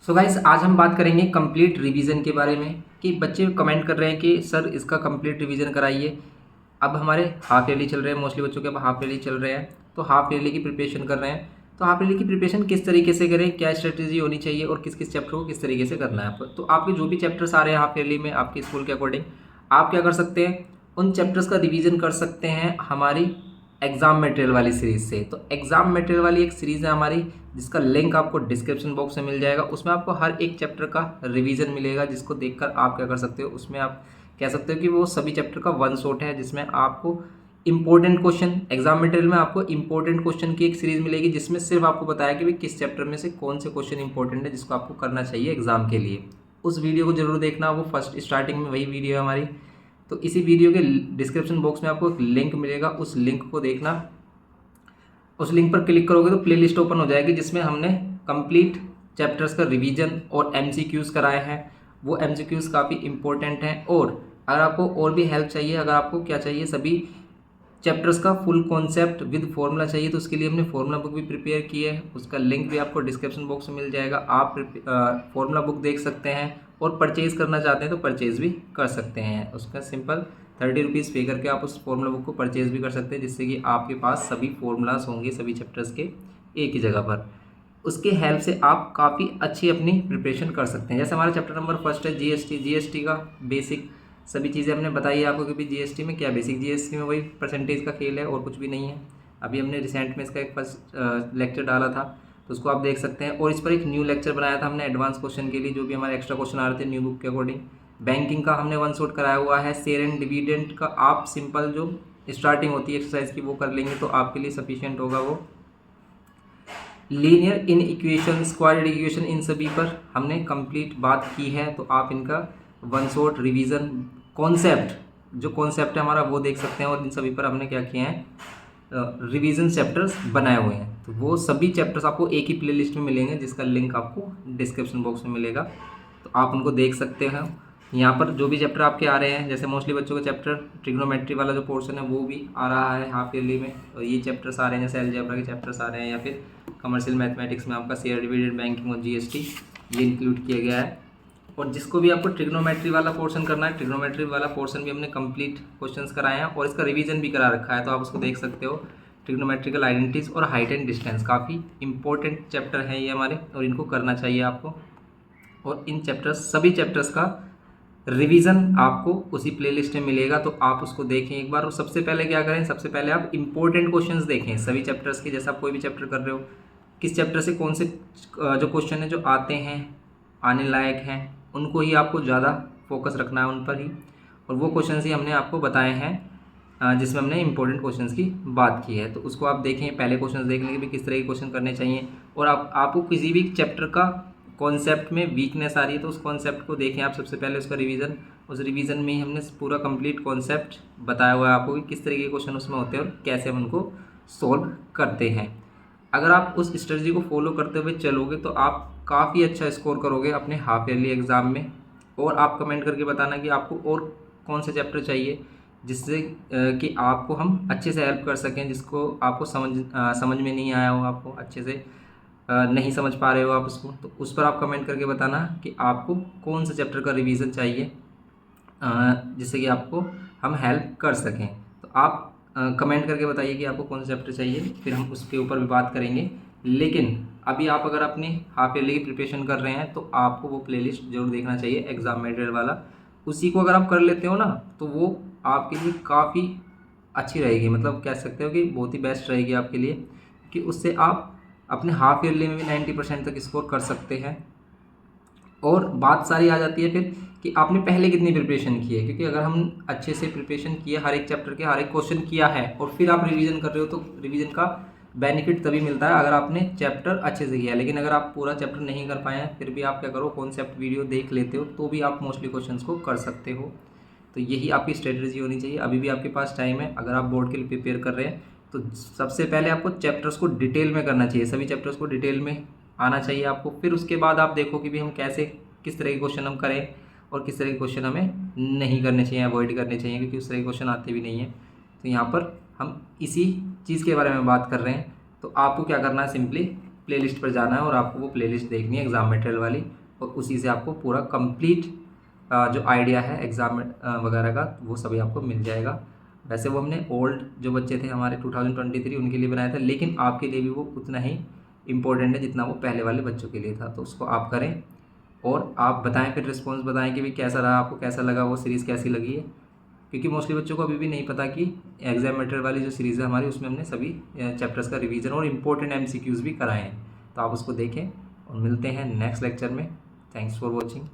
So guys आज हम बात करेंगे कंप्लीट रिवीजन के बारे में कि बच्चे कमेंट कर रहे हैं कि सर इसका कंप्लीट रिवीजन कराइए। अब हमारे हाफ ईयरली चल रहे हैं, मोस्टली बच्चों के अब हाफ ईयरली चल रहे हैं, तो हाफ ईयरली की प्रिपरेशन कर रहे हैं। तो हाफ ईयरली की प्रिपरेशन किस तरीके से करें, क्या स्ट्रेटेजी होनी चाहिए और किस किस चैप्टर को किस तरीके से करना है आपको। तो आपके जो भी चैप्टर्स आ रहे हैं हाफ ईयरली में आपके स्कूल के अकॉर्डिंग आप क्या कर सकते हैं, उन चैप्टर्स का रिवीजन कर सकते हैं हमारी एग्ज़ाम मटेरियल वाली सीरीज़ से। तो एग्ज़ाम मटेरियल वाली एक सीरीज़ है हमारी, जिसका लिंक आपको डिस्क्रिप्शन बॉक्स में मिल जाएगा। उसमें आपको हर एक चैप्टर का रिवीजन मिलेगा, जिसको देखकर आप क्या कर सकते हो, उसमें आप कह सकते हो कि वो सभी चैप्टर का वन शॉट है, जिसमें आपको इंपॉर्टेंट क्वेश्चन एग्जाम मटेरियल में आपको इंपॉर्टेंट क्वेश्चन की एक सीरीज़ मिलेगी, जिसमें सिर्फ आपको बताया कि भाई किस चैप्टर में से कौन से क्वेश्चन इंपॉर्टेंट है जिसको आपको करना चाहिए एग्जाम के लिए। उस वीडियो को जरूर देखना, वो फर्स्ट स्टार्टिंग में वही वीडियो है हमारी। तो इसी वीडियो के डिस्क्रिप्शन बॉक्स में आपको एक लिंक मिलेगा, उस लिंक को देखना। उस लिंक पर क्लिक करोगे तो प्लेलिस्ट ओपन हो जाएगी, जिसमें हमने कंप्लीट चैप्टर्स का रिवीजन और एमसीक्यूज़ कराए हैं। वो एमसीक्यूज़ काफ़ी इंपॉर्टेंट हैं। और अगर आपको और भी हेल्प चाहिए, अगर आपको क्या चाहिए, सभी चैप्टर्स का फुल कॉन्सेप्ट विद फॉर्मूला चाहिए, तो उसके लिए हमने फॉर्मूला बुक भी प्रिपेयर की है। उसका लिंक भी आपको डिस्क्रिप्शन बॉक्स में मिल जाएगा। आप फॉर्मूला बुक देख सकते हैं और परचेज़ करना चाहते हैं तो परचेज़ भी कर सकते हैं। उसका सिंपल 30 रुपीज़ पे करके आप उस फॉर्मूला बुक को परचेज़ भी कर सकते हैं, जिससे कि आपके पास सभी फॉर्मूलाज होंगे सभी चैप्टर्स के एक ही जगह पर। उसके हेल्प से आप काफ़ी अच्छी अपनी प्रिपरेशन कर सकते हैं। जैसे हमारा चैप्टर नंबर फर्स्ट है जीएसटी का बेसिक सभी चीज़ें हमने बताई आपको कि भाई जीएसटी में क्या बेसिक, जीएसटी में वही परसेंटेज का खेल है और कुछ भी नहीं है। अभी हमने रिसेंट में इसका एक फर्स्ट लेक्चर डाला था, तो उसको आप देख सकते हैं। और इस पर एक न्यू लेक्चर बनाया था हमने एडवांस क्वेश्चन के लिए, जो भी हमारे एक्स्ट्रा क्वेश्चन आ रहे थे न्यू बुक के अकॉर्डिंग। बैंकिंग का हमने वन शॉट कराया हुआ है। शेयर एंड डिविडेंड का आप सिंपल जो स्टार्टिंग होती है एक्सरसाइज की वो कर लेंगे तो आपके लिए सफिशियंट होगा वो। Linear in equation, squared equation, इन सभी पर हमने कंप्लीट बात की है। तो आप इनका वन शॉट रिवीजन कॉन्सेप्ट, जो कॉन्सेप्ट है हमारा वो देख सकते हैं। और इन सभी पर हमने क्या किया है, रिवीजन चैप्टर्स बनाए हुए हैं। तो वो सभी चैप्टर्स आपको एक ही प्लेलिस्ट में मिलेंगे, जिसका लिंक आपको डिस्क्रिप्शन बॉक्स में मिलेगा, तो आप उनको देख सकते हैं। यहाँ पर जो भी चैप्टर आपके आ रहे हैं, जैसे मोस्टली बच्चों का चैप्टर ट्रिग्नोमेट्री वाला जो पोर्शन है वो भी आ रहा है हाफ ईयरली में। और ये चैप्टर्स आ रहे हैं, जैसे अलजेब्रा के चैप्टर्स आ रहे हैं, या फिर कमर्शियल मैथमेटिक्स में आपका शेयर डिविडेंड, बैंकिंग और जीएसटी ये इंक्लूड किया गया है। और जिसको भी आपको ट्रिग्नोमेट्री वाला पोर्शन करना है, ट्रिग्नोमेट्री वाला पोर्शन भी हमने कंप्लीट क्वेश्चंस कराए हैं और इसका रिवीजन भी करा रखा है, तो आप उसको देख सकते हो। ट्रिग्नोमेट्रिकल आइडेंटिटीज और हाइट एंड डिस्टेंस काफ़ी इंपॉर्टेंट चैप्टर हैं ये हमारे, और इनको करना चाहिए आपको। और इन चैप्टर्स सभी चैप्टर्स का रिवीजन आपको उसी प्लेलिस्ट में मिलेगा, तो आप उसको देखें एक बार। और सबसे पहले क्या करें, सबसे पहले आप इंपॉर्टेंट क्वेश्चंस देखें सभी चैप्टर्स के। जैसे आप कोई भी चैप्टर कर रहे हो, किस चैप्टर से कौन से जो क्वेश्चन है जो आते हैं, आने लायक हैं, उनको ही आपको ज़्यादा फोकस रखना है, उन पर ही। और वो क्वेश्चन ही हमने आपको बताए हैं जिसमें हमने इंपॉर्टेंट क्वेश्चंस की बात की है। तो उसको आप देखें, पहले क्वेश्चंस देख लेंगे भी किस तरह के क्वेश्चन करने चाहिए। और आपको किसी भी चैप्टर का कॉन्सेप्ट में वीकनेस आ रही है तो उस कॉन्सेप्ट को देखें आप सबसे पहले, उसका रिवीजन। उस रिवीजन में ही हमने पूरा कंप्लीट कॉन्सेप्ट बताया हुआ है आपको कि किस तरीके के क्वेश्चन उसमें होते हैं और कैसे हम उनको सॉल्व करते हैं। अगर आप उस स्ट्रेटजी को फॉलो करते हुए चलोगे तो आप काफ़ी अच्छा स्कोर करोगे अपने हाफ ईयरली एग्ज़ाम में। और आप कमेंट करके बताना कि आपको और कौन से चैप्टर चाहिए, जिससे कि आपको हम अच्छे से हेल्प कर सकें, जिसको आपको समझ में नहीं आया हो, आपको अच्छे से नहीं समझ पा रहे हो आप उसको, तो उस पर आप कमेंट करके बताना कि आपको कौन सा चैप्टर का रिवीजन चाहिए, जिससे कि आपको हम हेल्प कर सकें। तो आप कमेंट करके बताइए कि आपको कौन सा चैप्टर चाहिए, फिर हम उसके ऊपर भी बात करेंगे। लेकिन अभी आप अगर अपनी हाफ ईयरली की प्रिपरेशन कर रहे हैं तो आपको वो प्लेलिस्ट जरूर देखना चाहिए एग्ज़ाम मटेरियल वाला। उसी को अगर आप कर लेते हो ना, तो वो आपके लिए काफ़ी अच्छी रहेगी, मतलब कह सकते हो कि बहुत ही बेस्ट रहेगी आपके लिए, कि उससे आप अपने हाफ ईयरली में भी 90% तक स्कोर कर सकते हैं। और बात सारी आ जाती है फिर कि आपने पहले कितनी प्रिपरेशन की है, क्योंकि अगर हम अच्छे से प्रिपरेशन किए, हर एक चैप्टर के हर एक क्वेश्चन किया है और फिर आप रिवीजन कर रहे हो, तो रिवीजन का बेनिफिट तभी मिलता है अगर आपने चैप्टर अच्छे से किया है। लेकिन अगर आप पूरा चैप्टर नहीं कर पाए हैं, फिर भी आप क्या करो, कॉन्सेप्ट वीडियो देख लेते हो, तो भी आप मोस्टली क्वेश्चन को कर सकते हो। तो यही आपकी स्ट्रेटजी होनी चाहिए। अभी भी आपके पास टाइम है, अगर आप बोर्ड के लिए प्रिपेयर कर रहे हैं तो सबसे पहले आपको चैप्टर्स को डिटेल में करना चाहिए, सभी चैप्टर्स को डिटेल में आना चाहिए आपको। फिर उसके बाद आप देखो कि भी हम कैसे, किस तरह के क्वेश्चन हम करें और किस तरह के क्वेश्चन हमें नहीं करने चाहिए, अवॉइड करने चाहिए, क्योंकि उस तरह के क्वेश्चन आते भी नहीं हैं। तो यहाँ पर हम इसी चीज़ के बारे में बात कर रहे हैं। तो आपको क्या करना है, सिंपली प्लेलिस्ट पर जाना है और आपको वो प्लेलिस्ट देखनी है एग्ज़ाम मटेरियल वाली, और उसी से आपको पूरा कंप्लीट जो आइडिया है एग्ज़ाम वगैरह का वो सभी आपको मिल जाएगा। वैसे वो हमने ओल्ड जो बच्चे थे हमारे 2023 उनके लिए बनाया था, लेकिन आपके लिए भी वो उतना ही इम्पोर्टेंट है जितना वो पहले वाले बच्चों के लिए था। तो उसको आप करें और आप बताएं, फिर रिस्पॉन्स बताएं कि भाई कैसा रहा, आपको कैसा लगा, वो सीरीज़ कैसी लगी है। क्योंकि मोस्टली बच्चों को अभी भी नहीं पता कि एग्जाम मटेरियल वाली जो सीरीज़ है हमारी उसमें हमने सभी चैप्टर्स का रिवीजन और इम्पोर्टेंट MCQs भी कराए हैं। तो आप उसको देखें और मिलते हैं नेक्स्ट लेक्चर में। Thanks for watching.